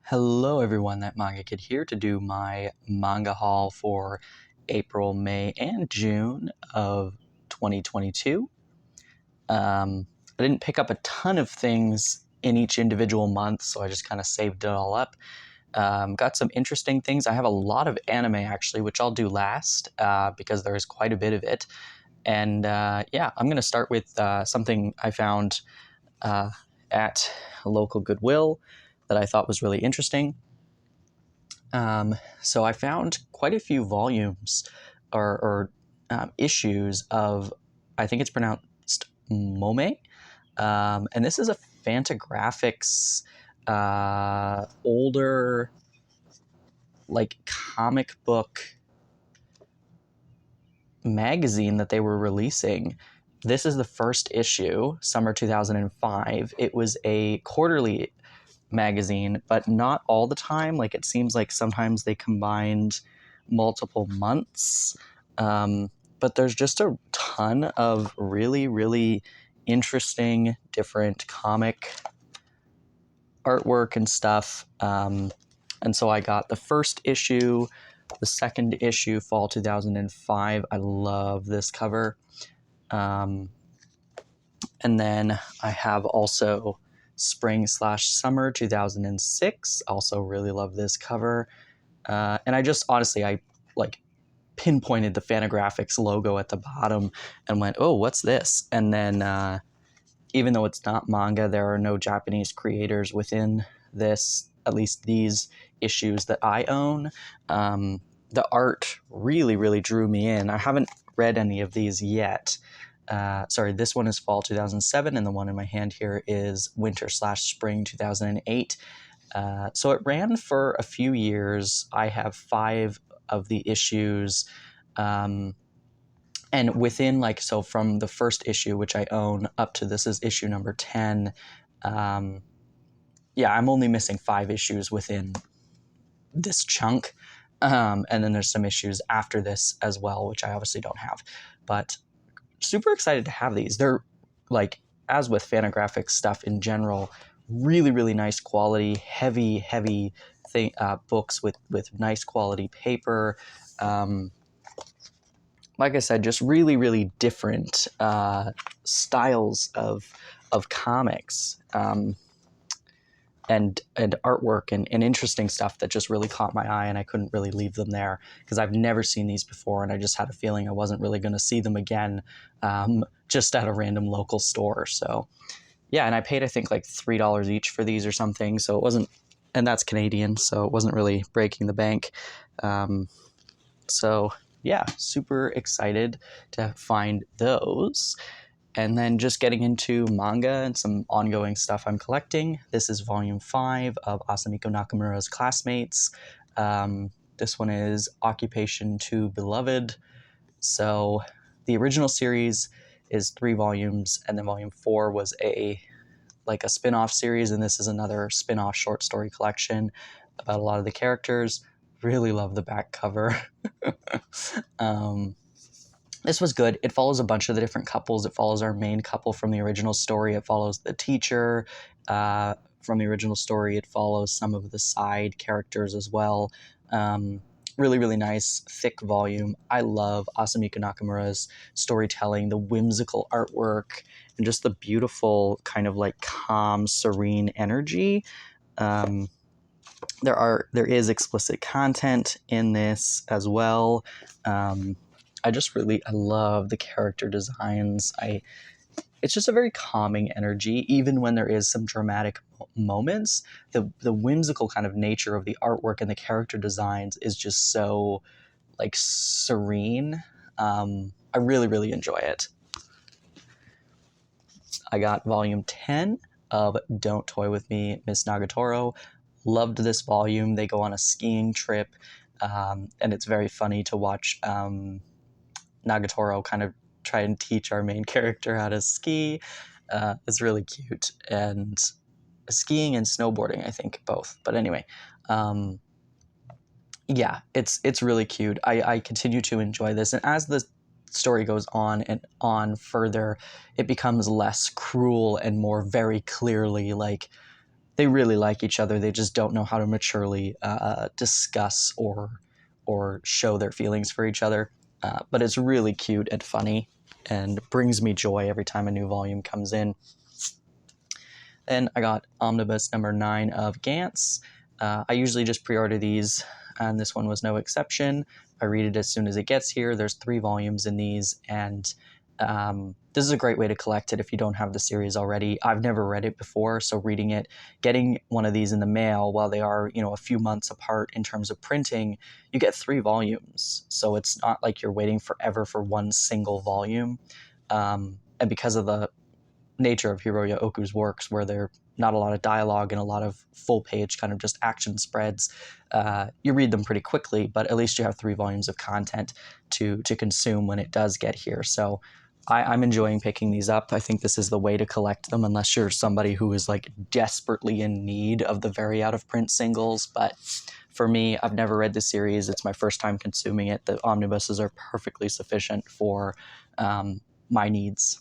Hello everyone, that Manga Kid here to do my manga haul for April, May, and June of 2022. I didn't pick up a ton of things in each individual month, so I just kind of saved it all up. Got some interesting things. I have a lot of anime actually, which I'll do last because there is quite a bit of it. And yeah, I'm going to start with something I found at a local Goodwill that I thought was really interesting. So I found quite a few volumes or issues of, I think it's pronounced Mome, and this is a Fantagraphics older, like, comic book magazine that they were releasing. This is the first issue, summer 2005. It was a quarterly magazine, but not all the time. Like, it seems like sometimes they combined multiple months. But there's just a ton of really, really interesting, different comic artwork and stuff. And so I got the first issue, the second issue, fall 2005. I love this cover. And then I have also spring/summer 2006. Also really love this cover. And I just, honestly, I like pinpointed the Fantagraphics logo at the bottom and went, oh, what's this? And then even though it's not manga, there are no Japanese creators within this, at least these issues that I own. The art really, really drew me in. I haven't read any of these yet. Sorry, this one is fall 2007, and the one in my hand here is winter/spring 2008. So it ran for a few years. I have 5 of the issues. And within, like, so from the first issue, which I own, up to this is issue number 10. Yeah, I'm only missing 5 issues within this chunk. And then there's some issues after this as well, which I obviously don't have. But super excited to have these. They're, like, as with Fantagraphics stuff in general, really, really nice quality, heavy books with nice quality paper. Like I said, just really, really different styles of comics, and artwork and interesting stuff that just really caught my eye, and I couldn't really leave them there because I've never seen these before, and I just had a feeling I wasn't really going to see them again, just at a random local store. So yeah, and I paid, I think, like $3 each for these or something, so it wasn't, and that's Canadian, so it wasn't really breaking the bank. So yeah, super excited to find those. And then just getting into manga and some ongoing stuff I'm collecting. This is volume 5 of Asamiko Nakamura's Classmates. This one is Occupation Too Beloved. So the original series is 3 volumes, and then volume 4 was a spin-off series, and this is another spin-off short story collection about a lot of the characters. Really love the back cover. This was good. It follows a bunch of the different couples. It follows our main couple from the original story. It follows the teacher from the original story. It follows some of the side characters as well. Really, really nice, thick volume. I love Asamiko Nakamura's storytelling, the whimsical artwork, and just the beautiful kind of like calm, serene energy. There is explicit content in this as well. I love the character designs. It's just a very calming energy, even when there is some dramatic moments. The whimsical kind of nature of the artwork and the character designs is just so, like, serene. I really, really enjoy it. I got volume 10 of Don't Toy With Me, Miss Nagatoro. Loved this volume. They go on a skiing trip, and it's very funny to watch Nagatoro kind of try and teach our main character how to ski. It's really cute. And skiing and snowboarding, I think, both. But anyway, yeah, it's really cute. I continue to enjoy this. And as the story goes on and on further, it becomes less cruel and more very clearly, like, they really like each other. They just don't know how to maturely discuss or show their feelings for each other. But it's really cute and funny and brings me joy every time a new volume comes in. Then I got Omnibus number 9 of Gantz. I usually just pre-order these, and this one was no exception. I read it as soon as it gets here. There's 3 volumes in these, and this is a great way to collect it if you don't have the series already. I've never read it before, so reading it, getting one of these in the mail while they are, a few months apart in terms of printing, you get 3 volumes. So it's not like you're waiting forever for one single volume. And because of the nature of Hiroya Oku's works, where they're not a lot of dialogue and a lot of full page kind of just action spreads, you read them pretty quickly, but at least you have 3 volumes of content to consume when it does get here. So I'm enjoying picking these up. I think this is the way to collect them, unless you're somebody who is like desperately in need of the very out of print singles. But for me, I've never read the series. It's my first time consuming it. The omnibuses are perfectly sufficient for my needs.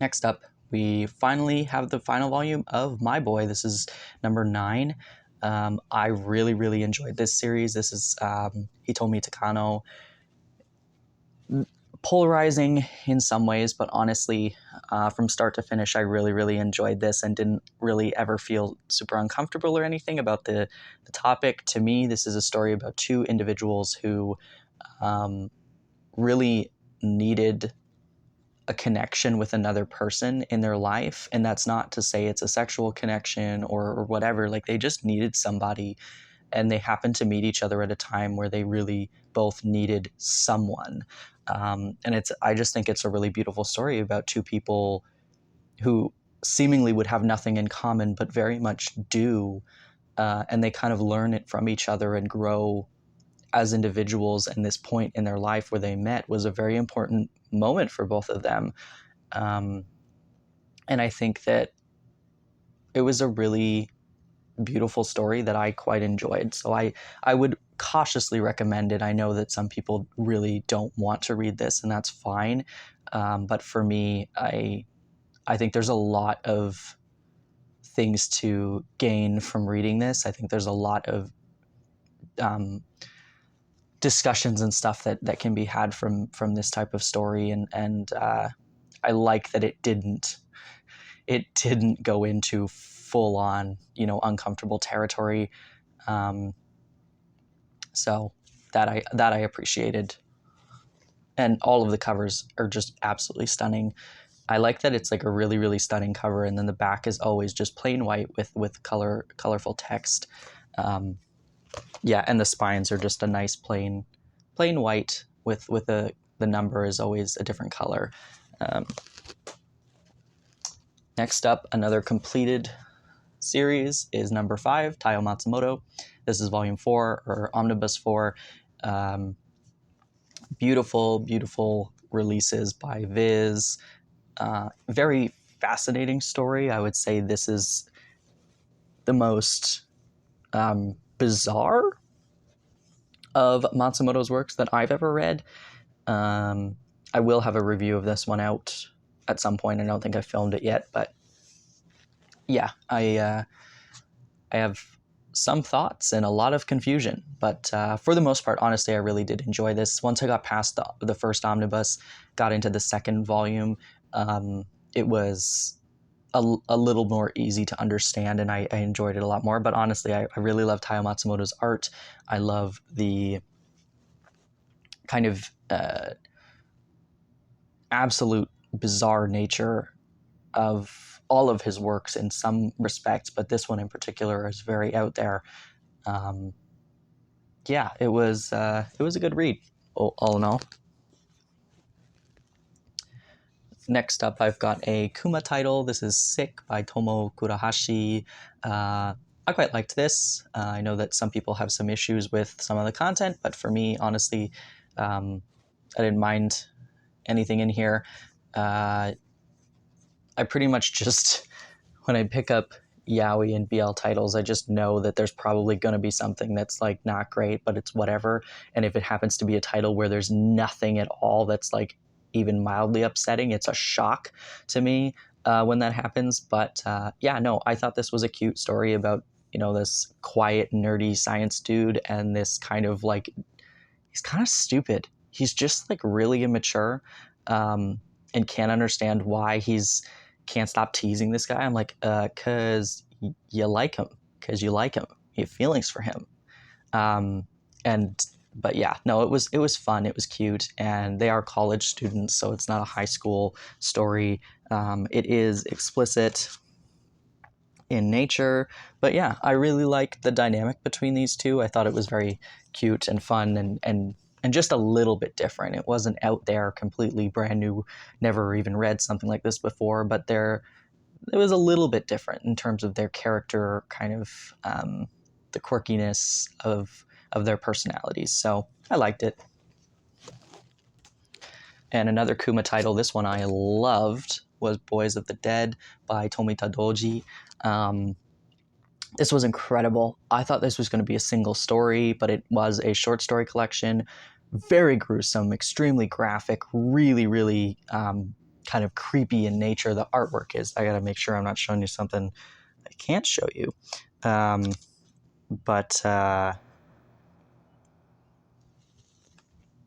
Next up, we finally have the final volume of My Boy. This is number 9. I really, really enjoyed this series. This is Hitomi Takano. Polarizing in some ways, but honestly, from start to finish, I really, really enjoyed this and didn't really ever feel super uncomfortable or anything about the topic. To me, this is a story about 2 individuals who really needed a connection with another person in their life. And that's not to say it's a sexual connection or whatever. Like, they just needed somebody, and they happened to meet each other at a time where they really both needed someone. And I just think it's a really beautiful story about 2 people who seemingly would have nothing in common, but very much do. And they kind of learn it from each other and grow as individuals. And this point in their life where they met was a very important moment for both of them. And I think that it was a really beautiful story that I quite enjoyed. So I would cautiously recommend it. I know that some people really don't want to read this, and that's fine. But for me, I think there's a lot of things to gain from reading this. I think there's a lot of discussions and stuff that can be had from this type of story, and I like that it didn't go into full on uncomfortable territory. So that I appreciated, and all of the covers are just absolutely stunning. I like that it's like a really, really stunning cover, and then the back is always just plain white with colorful text. Yeah, and the spines are just a nice plain white with the number is always a different color. Next up, another completed series is number 5, Taio Matsumoto. This is volume 4 or omnibus 4. Beautiful, beautiful releases by Viz. Very fascinating story. I would say this is the most bizarre of Matsumoto's works that I've ever read. I will have a review of this one out at some point. I don't think I filmed it yet, but yeah, I have some thoughts and a lot of confusion, but for the most part, honestly, I really did enjoy this. Once I got past the first omnibus, got into the second volume, it was a little more easy to understand, and I enjoyed it a lot more. But honestly, I really love Taio Matsumoto's art. I love the kind of absolute bizarre nature of all of his works in some respects, but this one in particular is very out there. Yeah, it was a good read, all in all. Next up, I've got a Kuma title. This is Sick by Tomo Kurahashi. I quite liked this. I know that some people have some issues with some of the content, but for me, honestly, I didn't mind anything in here. I pretty much just, when I pick up yaoi and BL titles, I just know that there's probably going to be something that's like not great, but it's whatever. And if it happens to be a title where there's nothing at all that's like even mildly upsetting, it's a shock to me. when that happens. But yeah, no, I thought this was a cute story about, this quiet, nerdy science dude and this kind of like, he's kind of stupid. He's just like really immature, and can't understand why he's can't stop teasing this guy. I'm like, cause you like him, you have feelings for him. But yeah, no, it was fun. It was cute, and they are college students, so it's not a high school story. It is explicit in nature, but yeah, I really like the dynamic between these two. I thought it was very cute and fun, and just a little bit different. It wasn't out there completely brand new, never even read something like this before, but it was a little bit different in terms of their character, kind of the quirkiness of their personalities. So I liked it. And another Kuma title, this one I loved, was Boys of the Dead by Tomitadoji. This was incredible. I thought this was going to be a single story, but it was a short story collection. Very gruesome, extremely graphic, really, really kind of creepy in nature. The artwork is. I got to make sure I'm not showing you something I can't show you. But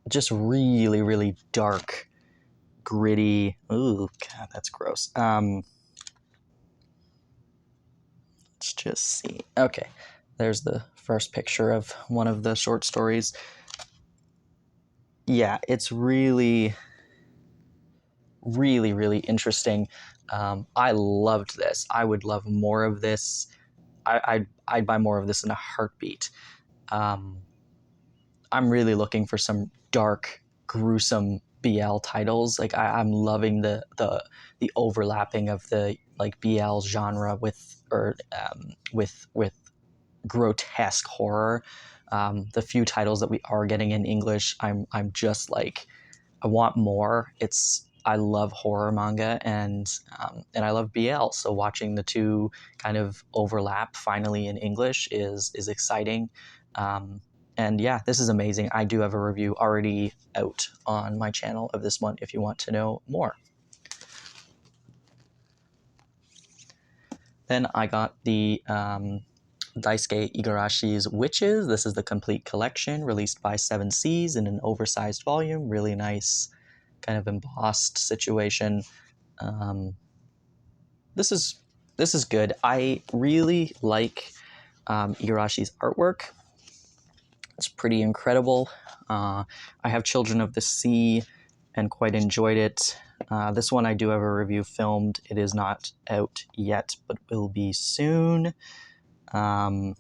just really, really dark, gritty. Ooh, God, that's gross. Let's just see. Okay, there's the first picture of one of the short stories. Yeah, it's really, really, really interesting. I loved this. I would love more of this. I'd buy more of this in a heartbeat. I'm really looking for some dark, gruesome BL titles. Like I'm loving the overlapping of the like BL genre with grotesque horror. The few titles that we are getting in English, I'm just like, I want more. I love horror manga, and I love BL. So watching the two kind of overlap finally in English is exciting. And yeah, this is amazing. I do have a review already out on my channel of this one if you want to know more. Then I got the Daisuke Igarashi's Witches. This is the complete collection released by Seven Seas in an oversized volume. Really nice, kind of embossed situation. This is good. I really like Igarashi's artwork. It's pretty incredible. I have Children of the Sea and quite enjoyed it. This one I do have a review filmed. It is not out yet, but will be soon. Yeah,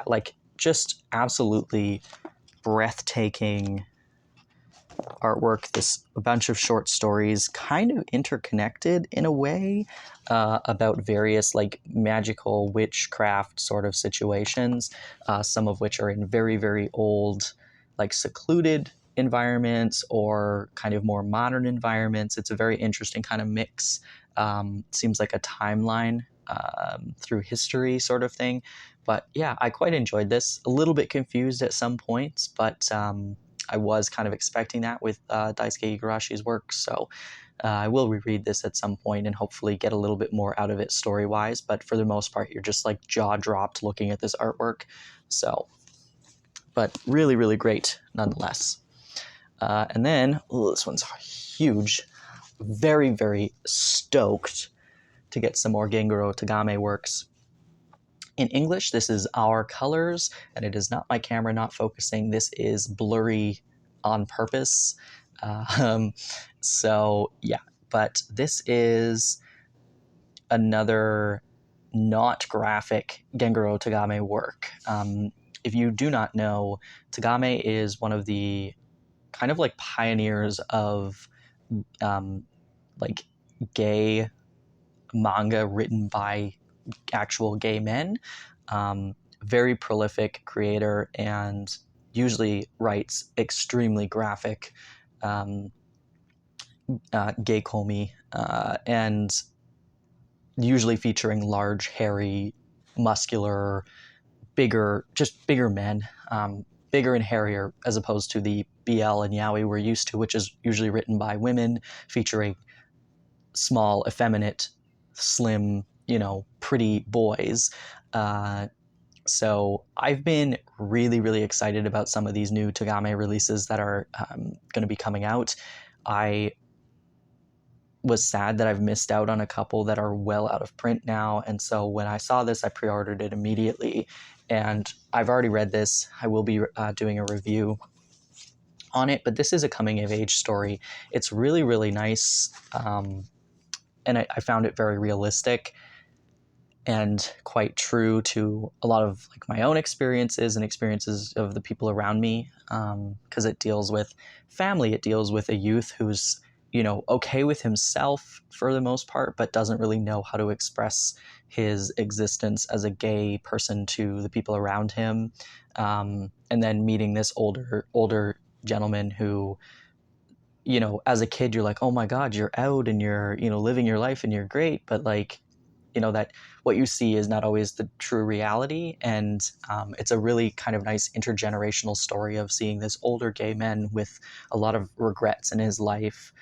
like just absolutely breathtaking artwork. A bunch of short stories, kind of interconnected in a way, about various like magical witchcraft sort of situations, some of which are in very, very old, like secluded environments or kind of more modern environments. It's a very interesting kind of mix. Seems like a timeline through history sort of thing. But yeah, I quite enjoyed this. A little bit confused at some points, but I was kind of expecting that with Daisuke Igarashi's work, so I will reread this at some point and hopefully get a little bit more out of it story-wise, but for the most part, you're just like jaw-dropped looking at this artwork, so, but really, really great nonetheless. And then, this one's huge, very, very stoked to get some more Gengaro Tagame works. In English, this is Our Colors, and it is not my camera not focusing. This is blurry on purpose. So, yeah, but this is another not graphic Gengaro Tagame work. If you do not know, Tagame is one of the kind of like pioneers of like gay manga written by actual gay men. Very prolific creator and usually writes extremely graphic gay komi, and usually featuring large, hairy, muscular, bigger men, bigger and hairier, as opposed to the BL and yaoi we're used to, which is usually written by women, featuring small, effeminate, slim, pretty boys. So I've been really, really excited about some of these new Tagame releases that are going to be coming out. I was sad that I've missed out on a couple that are well out of print now. And so when I saw this, I pre-ordered it immediately. And I've already read this. I will be doing a review on it, but this is a coming-of-age story. It's really, really nice. And I found it very realistic and quite true to a lot of like my own experiences and experiences of the people around me, because it deals with family. It deals with a youth who's okay with himself for the most part, but doesn't really know how to express his existence as a gay person to the people around him, and then meeting this older gentleman who, as a kid you're like, oh my god, you're out and you're living your life and you're great, but like that what you see is not always the true reality. And it's a really kind of nice intergenerational story of seeing this older gay man with a lot of regrets in his life,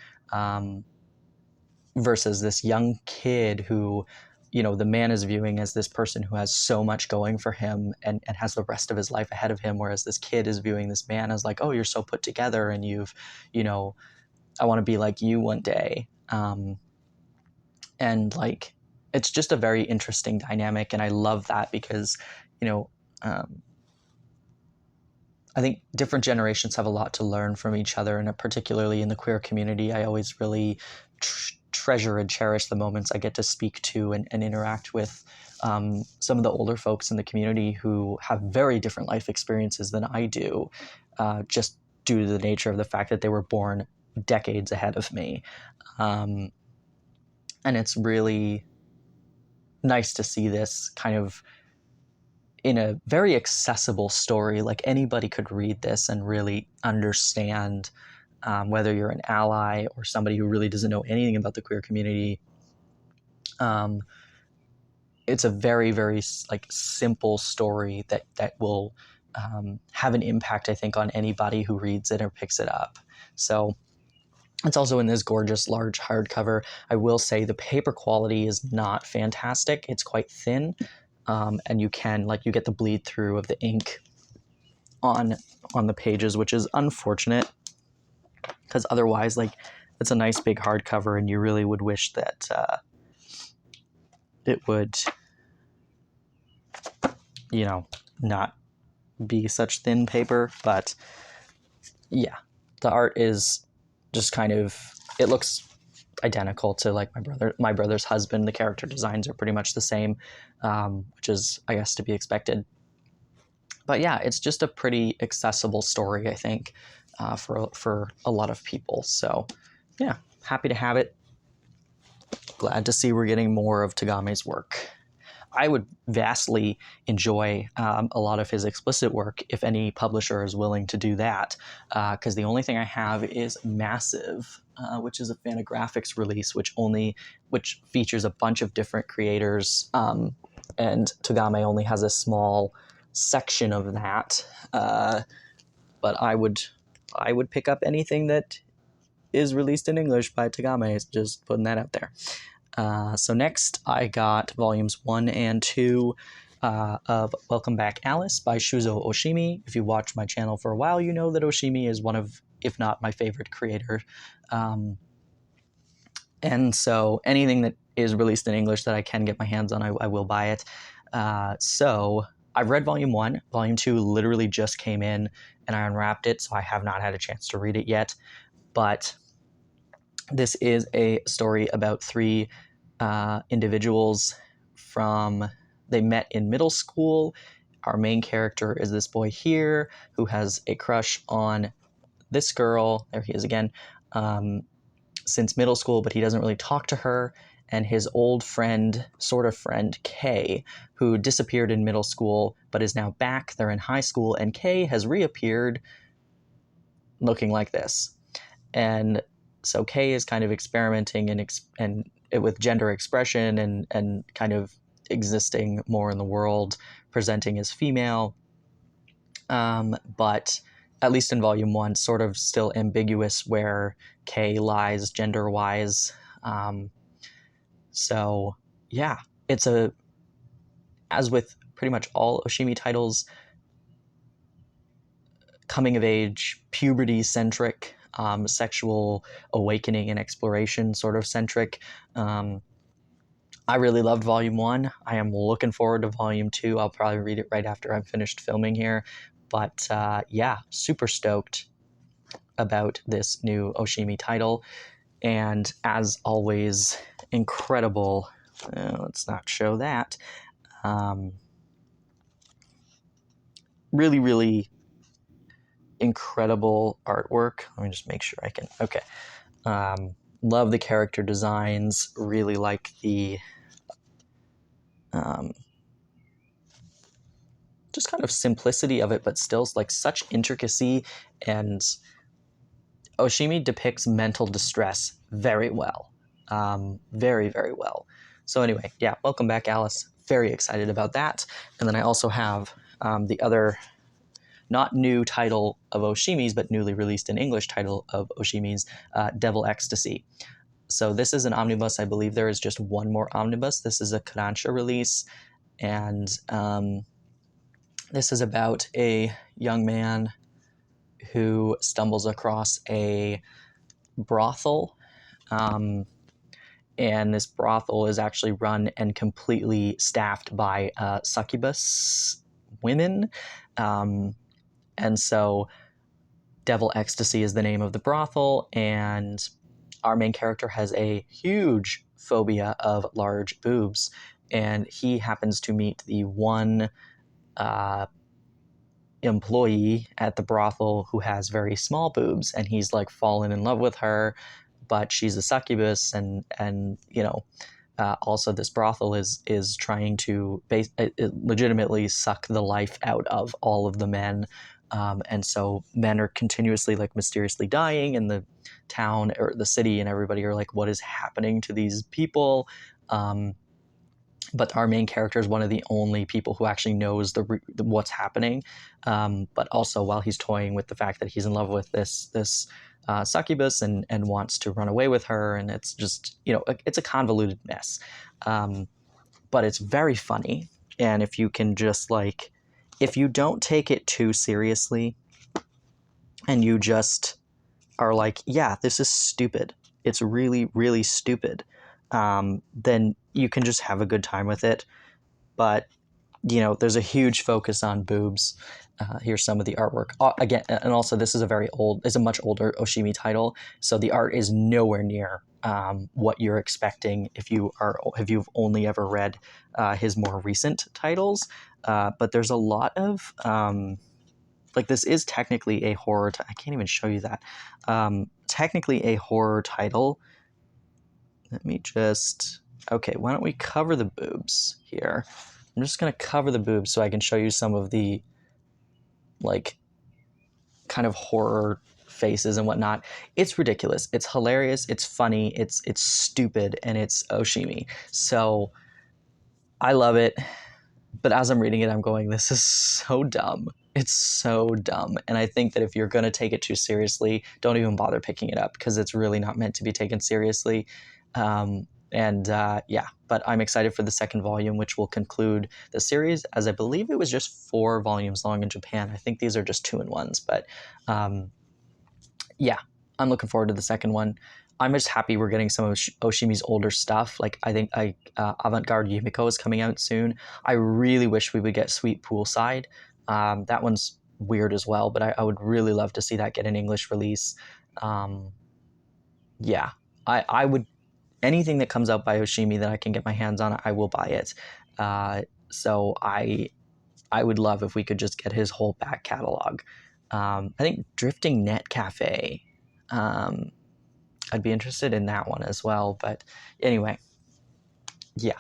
versus this young kid who, the man is viewing as this person who has so much going for him and has the rest of his life ahead of him. Whereas this kid is viewing this man as like, oh, you're so put together and you've, I want to be like you one day. And like, it's just a very interesting dynamic. And I love that because, I think different generations have a lot to learn from each other. And particularly in the queer community, I always really treasure and cherish the moments I get to speak to and interact with some of the older folks in the community who have very different life experiences than I do, just due to the nature of the fact that they were born decades ahead of me. And it's really nice to see this kind of in a very accessible story. Like anybody could read this and really understand, whether you're an ally or somebody who really doesn't know anything about the queer community. It's a very, very like simple story that will have an impact, I think, on anybody who reads it or picks it up. So it's also in this gorgeous large hardcover. I will say the paper quality is not fantastic. It's quite thin, and you get the bleed through of the ink on the pages, which is unfortunate because otherwise, like, it's a nice big hardcover, and you really would wish that it would, not be such thin paper. But yeah, the art is just kind of, it looks identical to like my brother's husband. The character designs are pretty much the same, which is, I guess, to be expected. But yeah, it's just a pretty accessible story, I think, for a lot of people. So yeah, happy to have it. Glad to see we're getting more of Tagame's work. I would vastly enjoy a lot of his explicit work if any publisher is willing to do that, because the only thing I have is Massive, which is a Fantagraphics release, which features a bunch of different creators, and Tagame only has a small section of that. But I would pick up anything that is released in English by Tagame. Just putting that out there. So next I got volumes 1 and 2 of Welcome Back Alice by Shuzo Oshimi. If you watch my channel for a while, you know that Oshimi is one of, if not my favorite creator. And so anything that is released in English that I can get my hands on, I will buy it. So I've read volume 1. Volume 2 literally just came in and I unwrapped it, so I have not had a chance to read it yet. But this is a story about 3 individuals they met in middle school. Our main character is this boy here who has a crush on this girl, there he is again, since middle school, but he doesn't really talk to her. And his old friend, sort of friend, Kay, who disappeared in middle school but is now back. They're in high school, and Kay has reappeared looking like this. And so Kay is kind of experimenting and with gender expression and kind of existing more in the world, presenting as female. But at least in volume 1, sort of still ambiguous where Kay lies gender-wise. So yeah, it's as with pretty much all Oshimi titles, coming of age, puberty centric, sexual awakening and exploration sort of centric. I really loved Volume 1. I am looking forward to Volume 2. I'll probably read it right after I'm finished filming here. But yeah, super stoked about this new Oshimi title. And as always, incredible. Let's not show that. Really, really incredible artwork. Let me just make sure I can. Okay. Love the character designs. Really like the just kind of simplicity of it, but still like such intricacy. And Oshimi depicts mental distress very well. Very, very well. So anyway, yeah, welcome back, Alice. Very excited about that. And then I also have the other not new title of Oshimi's, but newly released in English title of Oshimi's, Devil Ecstasy. So this is an omnibus. I believe there is just one more omnibus. This is a Kodansha release. And this is about a young man who stumbles across a brothel. And this brothel is actually run and completely staffed by succubus women. And so Devil Ecstasy is the name of the brothel, and our main character has a huge phobia of large boobs, and he happens to meet the one employee at the brothel who has very small boobs, and he's like fallen in love with her, but she's a succubus, and you know, also this brothel is trying to legitimately suck the life out of all of the men. And so men are continuously like mysteriously dying in the town or the city, and everybody are like, what is happening to these people? But our main character is one of the only people who actually knows what's happening. But also while he's toying with the fact that he's in love with this succubus and wants to run away with her, and it's just, you know, it's a convoluted mess. But it's very funny, and if you can just like, if you don't take it too seriously and you just are like, yeah, this is stupid, it's really, really stupid, then you can just have a good time with it. But, you know, there's a huge focus on boobs. Here's some of the artwork. Again, and also this is a much older Oshimi title, so the art is nowhere near what you're expecting if you've only ever read his more recent titles. But there's a lot of like, this is technically a horror. I can't even show you that. Technically a horror title. Let me just. Okay, why don't we cover the boobs here? I'm just going to cover the boobs so I can show you some of the, like, kind of horror faces and whatnot. It's ridiculous. It's hilarious. It's funny. It's stupid, and it's Oshimi. So I love it. But as I'm reading it, I'm going, this is so dumb. It's so dumb. And I think that if you're going to take it too seriously, don't even bother picking it up, because it's really not meant to be taken seriously. Yeah, but I'm excited for the second volume, which will conclude the series, as I believe it was just 4 volumes long in Japan. I think these are just 2-in-1s, but yeah, I'm looking forward to the second one. I'm just happy we're getting some of Oshimi's older stuff. Like, I think Avant-Garde Yumiko is coming out soon. I really wish we would get Sweet Poolside. That one's weird as well, but I would really love to see that get an English release. Yeah, I would. Anything that comes out by Oshimi that I can get my hands on, I will buy it. So I would love if we could just get his whole back catalog. I think Drifting Net Cafe, I'd be interested in that one as well. But anyway, yeah,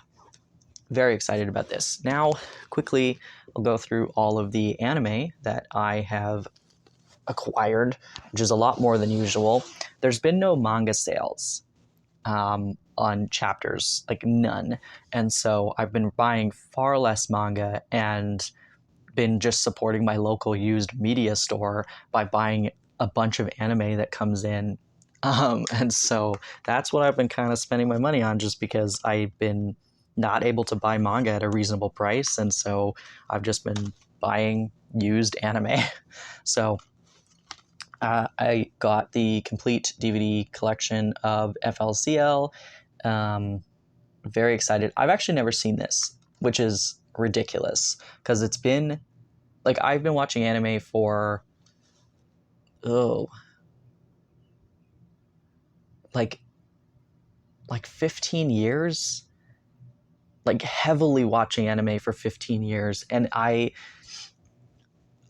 very excited about this. Now, quickly, I'll go through all of the anime that I have acquired, which is a lot more than usual. There's been no manga sales on chapters, like none. And so I've been buying far less manga and been just supporting my local used media store by buying a bunch of anime that comes in And so that's what I've been kind of spending my money on, just because I've been not able to buy manga at a reasonable price. And so I've just been buying used anime. So I got the complete DVD collection of FLCL. Very excited. I've actually never seen this, which is ridiculous, because it's been like, I've been watching anime for like 15 years, like heavily watching anime for 15 years. And I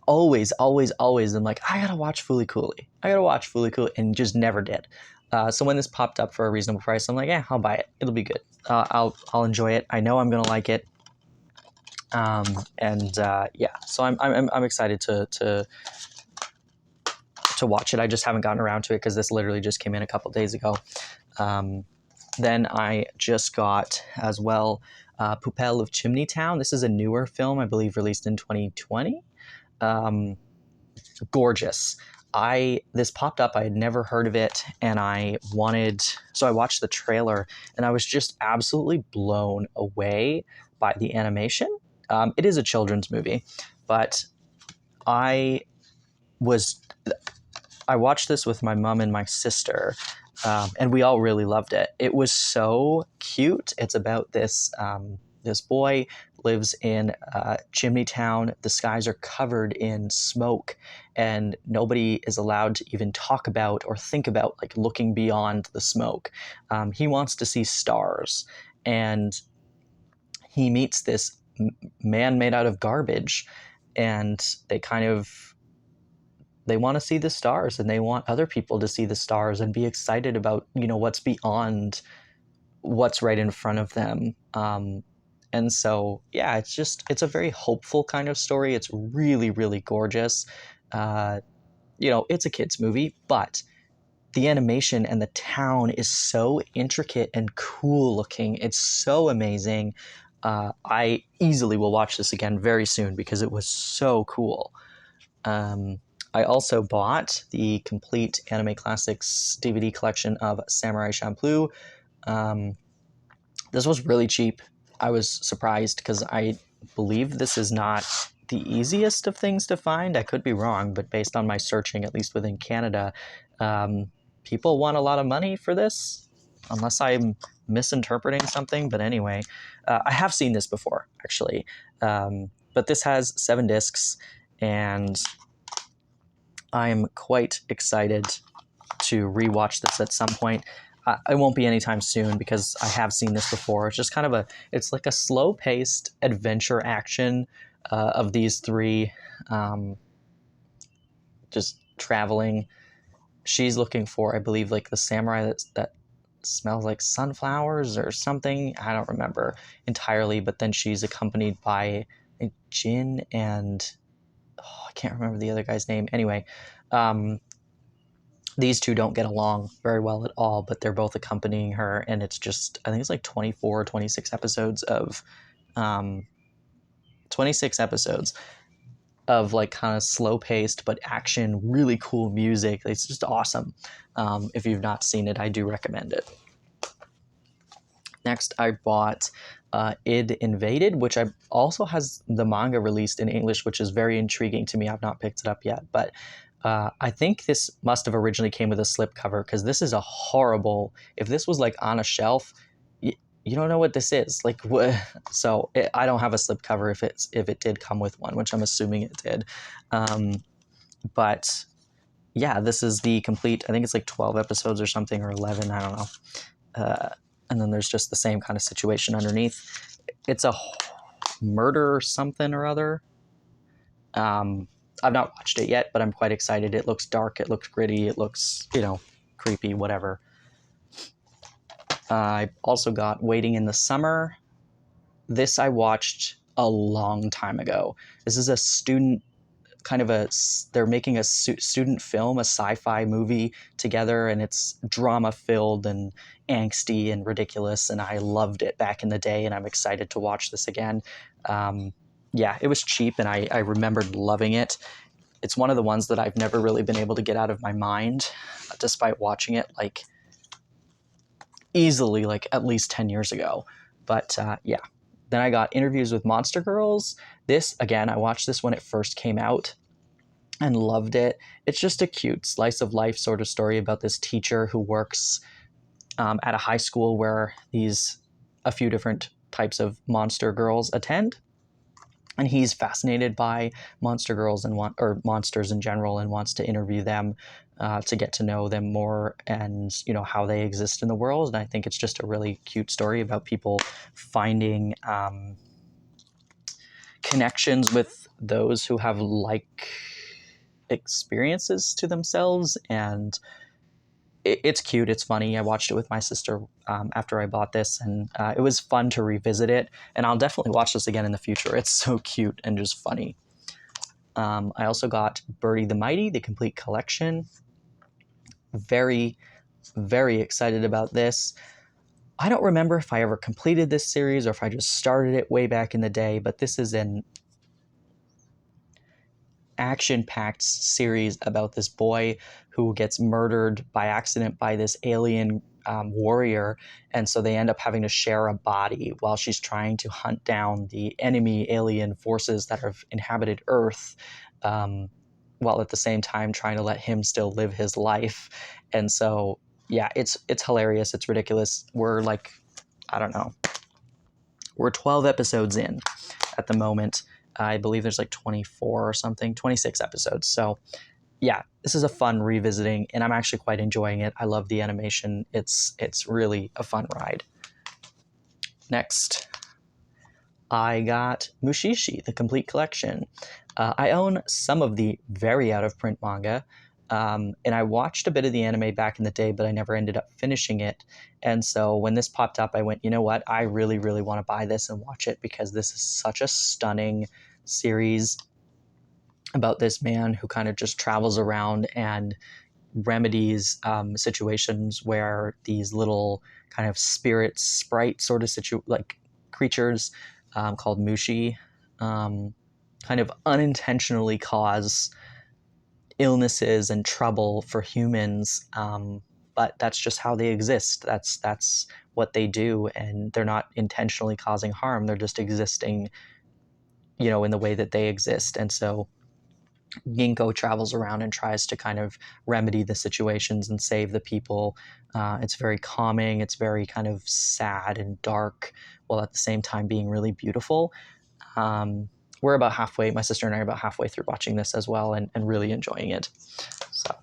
always am like, I gotta watch Fooly Cooly. And just never did. So when this popped up for a reasonable price, I'm like, yeah, I'll buy it. It'll be good. I'll enjoy it. I know I'm gonna like it. Yeah, so I'm excited to watch it. I just haven't gotten around to it because this literally just came in a couple days ago. Then I just got as well Poupelle of Chimney Town. This is a newer film, I believe, released in 2020. Gorgeous. This popped up, I had never heard of it, and so I watched the trailer, and I was just absolutely blown away by the animation. It is a children's movie, but I watched this with my mom and my sister, and we all really loved it. It was so cute. It's about this boy lives in Chimney Town. The skies are covered in smoke, and nobody is allowed to even talk about or think about like looking beyond the smoke. He wants to see stars, and he meets this man made out of garbage, and they want to see the stars, and they want other people to see the stars and be excited about, what's beyond what's right in front of them. And so, yeah, it's a very hopeful kind of story. It's really, really gorgeous. It's a kid's movie, but the animation and the town is so intricate and cool looking. It's so amazing. I easily will watch this again very soon because it was so cool. I also bought the complete Anime Classics DVD collection of Samurai Shampoo. This was really cheap. I was surprised because I believe this is not the easiest of things to find. I could be wrong, but based on my searching, at least within Canada, people want a lot of money for this, unless I'm misinterpreting something. But anyway, I have seen this before, actually. But this has 7 discs, and I'm quite excited to rewatch this at some point. It won't be anytime soon because I have seen this before. It's just kind of it's like a slow-paced adventure action of these 3 just traveling. She's looking for, I believe, like the samurai that smells like sunflowers or something. I don't remember entirely, but then she's accompanied by a Jin and I can't remember the other guy's name. Anyway, these 2 don't get along very well at all, but they're both accompanying her, and it's just, I think it's like 24 or 26 episodes of 26 episodes of like kind of slow-paced but action, really cool music. It's just awesome. If you've not seen it, I do recommend it. Next, I bought Id Invaded, which also has the manga released in English, which is very intriguing to me. I've not picked it up yet, but I think this must have originally came with a slipcover, because this is a horrible. If this was like on a shelf, you don't know what this is. Like, so I don't have a slipcover if it did come with one, which I'm assuming it did. But yeah, this is the complete. I think it's like 12 episodes or something, or 11. I don't know. And then there's just the same kind of situation underneath. It's a murder something or other. I've not watched it yet, but I'm quite excited. It looks dark, it looks gritty, it looks, creepy, whatever. I also got Waiting in the Summer. This I watched a long time ago. This is a student, they're making a student film, a sci-fi movie together, and it's drama-filled and angsty and ridiculous, and I loved it back in the day, and I'm excited to watch this again. Yeah, it was cheap, and I remembered loving it. it's one of the ones that I've never really been able to get out of my mind, despite watching it like easily like at least 10 years ago. But yeah. Then I got Interviews with Monster Girls. This, again, I watched this when it first came out and loved it. It's just a cute slice of life sort of story about this teacher who works at a high school where a few different types of monster girls attend. And he's fascinated by monster girls or monsters in general, and wants to interview them to get to know them more, and how they exist in the world. And I think it's just a really cute story about people finding connections with those who have like experiences to themselves, and it's cute, it's funny. I watched it with my sister after I bought this, and it was fun to revisit it, and I'll definitely watch this again in the future. It's so cute and just funny. I also got Birdie the Mighty, the complete collection. Very, very excited about this. I don't remember if I ever completed this series or if I just started it way back in the day, but this is an action-packed series about this boy who gets murdered by accident by this alien warrior, and so they end up having to share a body while she's trying to hunt down the enemy alien forces that have inhabited Earth, while at the same time trying to let him still live his life. And so yeah, it's hilarious, it's ridiculous. We're like, I don't know, we're 12 episodes in at the moment. I believe there's like 24 or something, 26 episodes. So yeah, this is a fun revisiting, and I'm actually quite enjoying it. I love the animation. It's really a fun ride. Next, I got Mushishi, the complete collection. I own some of the very out-of-print manga, and I watched a bit of the anime back in the day, but I never ended up finishing it. And so when this popped up, I went, you know what? I really, really want to buy this and watch it, because this is such a stunning series about this man who kind of just travels around and remedies situations where these little kind of sprite sort of creatures called mushi kind of unintentionally cause illnesses and trouble for humans, but that's just how they exist. That's what they do, and they're not intentionally causing harm. They're just existing, in the way that they exist. And so Ginkgo travels around and tries to kind of remedy the situations and save the people. It's very calming. It's very kind of sad and dark, while at the same time being really beautiful. We're about halfway, my sister and I are about halfway through watching this as well, and really enjoying it. So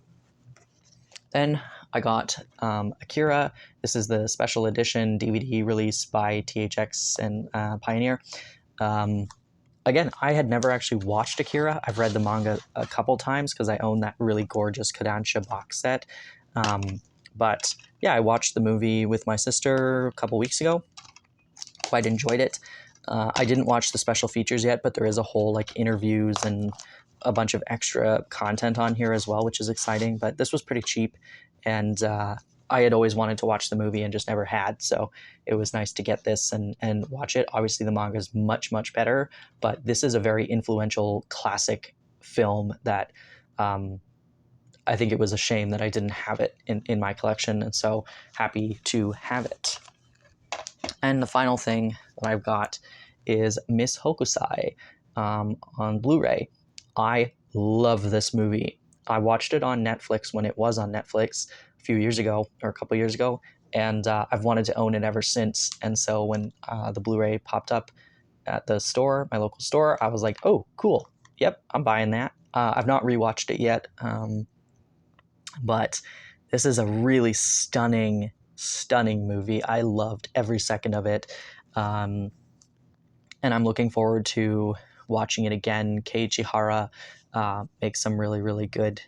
then I got Akira. This is the special edition DVD release by THX and Pioneer. Again, I had never actually watched Akira. I've read the manga a couple times because I own that really gorgeous Kodansha box set. But yeah, I watched the movie with my sister a couple weeks ago. Quite enjoyed it. I didn't watch the special features yet, but there is a whole like interviews and a bunch of extra content on here as well, which is exciting. But this was pretty cheap, and I had always wanted to watch the movie and just never had, so it was nice to get this and watch it. Obviously, the manga is much, much better, but this is a very influential classic film that I think it was a shame that I didn't have it in my collection, and so happy to have it. And the final thing that I've got is Miss Hokusai on Blu-ray. I love this movie. I watched it on Netflix when it was on Netflix a few years ago, or a couple years ago, and I've wanted to own it ever since. And so when the Blu-ray popped up at the store, my local store, I was like, oh, cool. Yep, I'm buying that. I've not rewatched it yet, but this is a really stunning movie. I loved every second of it. And I'm looking forward to watching it again. Keiichi Hara makes some really, really good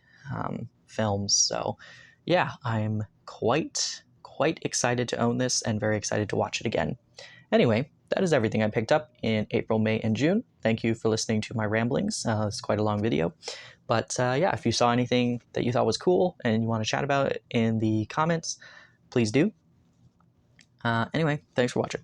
films. So yeah, I'm quite excited to own this and very excited to watch it again. Anyway, that is everything I picked up in April, May, and June. Thank you for listening to my ramblings. It's quite a long video. But yeah, if you saw anything that you thought was cool and you want to chat about it in the comments, please do. Anyway, thanks for watching.